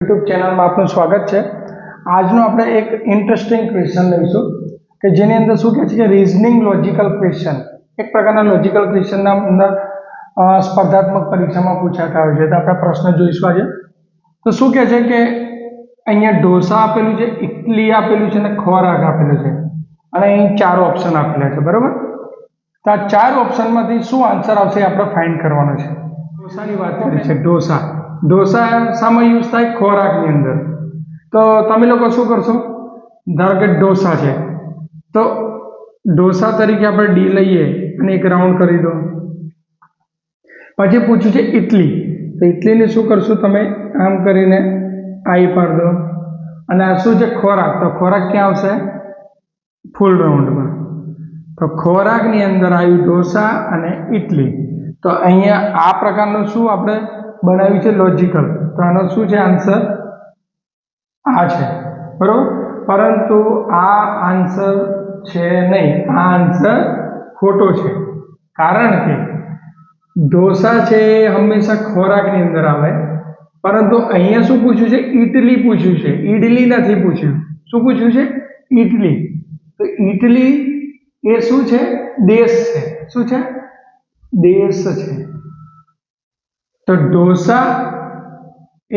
YouTube ચેનલમાં આપનું સ્વાગત છે। આજનો આપણે એક ઇન્ટરેસ્ટિંગ ક્વેશ્ચન લઈશું કે જેની અંદર શું કહે છે કે રીઝનિંગ લોજિકલ ક્વેશ્ચન, એક પ્રકારના લોજિકલ ક્વેશ્ચનના અંદર સ્પર્ધાત્મક પરીક્ષામાં પૂછાતા હોય છે। તો આપણે પ્રશ્ન જોઈશું આજે। તો શું કહે છે કે અહીંયા ઢોસા આપેલું છે, ઇડલી આપેલું છે અને ખોરાક આપેલું છે અને અહીં 4 ઓપ્શન આપેલા છે, બરાબર। તો આ 4 ઓપ્શનમાંથી શું આન્સર આવશે આપણે ફાઇન્ડ કરવાનો છે। ઢોસાની વાત કરી છે। ઢોસા શામાં યુઝ થાય? ખોરાકની અંદર। તો તમે લોકો શું કરશો? ધારો કે ઢોસા છે તો ઢોસા તરીકે આપણે ડી લઈએ અને એક રાઉન્ડ કરી દો। પછી પૂછ્યું છે ઇડલી, તો ઇડલીને શું કરશો તમે? આમ કરીને આઈ પાડ દો અને આ શું છે? ખોરાક। તો ખોરાક ક્યાં આવશે? ફૂલ રાઉન્ડમાં। તો ખોરાકની અંદર આવ્યું ઢોસા અને ઇડલી। તો અહીંયા આ પ્રકારનું શું આપણે બનાવ્યું છે? લોજિકલ। તો આનો શું છે આન્સર? આ છે, બરોબર। પરંતુ આ આન્સર છે નહીં, આ આન્સર ખોટો છે। કારણ કે ઢોસા છે એ હંમેશા ખોરાકની અંદર આવે, પરંતુ અહીંયા શું પૂછ્યું છે? ઇડલી પૂછ્યું છે, ઇડલી નથી પૂછ્યું। શું પૂછ્યું છે? ઇડલી। તો ઇડલી એ શું છે? દેશ છે। શું છે? દેશ છે। તો ઢોસા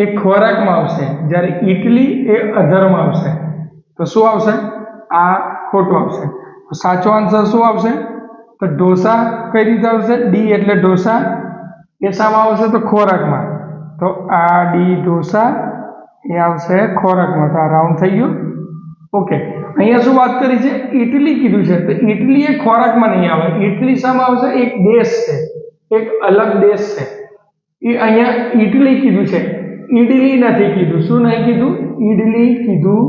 એ ખોરાકમાં આવશે, જ્યારે ઇડલી એ અધરમાં આવશે। તો શું આવશે? આ ખોટું આવશે। તો સાચો આન્સર શું આવશે? તો ઢોસા કઈ રીતે આવશે? ડી એટલે ઢોસા એ શામાં આવશે? તો ખોરાકમાં। તો આ ડી ઢોસા એ આવશે ખોરાકમાં। તો આ રાઉન્ડ થઈ ગયું, ઓકે। અહીંયા શું વાત કરી છે? ઇડલી કીધું છે, તો ઇડલી એ ખોરાકમાં નહીં આવે। ઇડલી શામાં આવશે? એક દેશ છે, એક અલગ દેશ છે। એ અહીંયા ઇડલી કીધું છે, ઇડલી નથી કીધું। શું નહીં કીધું? ઇડલી કીધું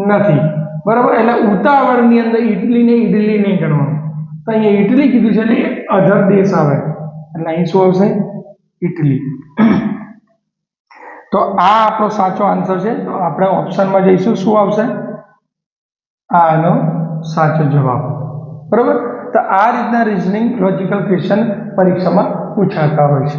નથી, બરાબર। એટલે ઉતાવળની અંદર ઇડલીને ઇડલી નહીં ગણવાનું। તો અહીંયા ઇડલી કીધું છે એટલે અધર દેશ આવે, એટલે અહીં શું આવશે? ઇડલી। તો આ આપણો સાચો આન્સર છે। તો આપણે ઓપ્શનમાં જઈશું, શું આવશે? આનો સાચો જવાબ, બરાબર। તો આ રીતના રીઝનિંગ લોજિકલ ક્વેશ્ચન પરીક્ષામાં પૂછાતા હોય છે।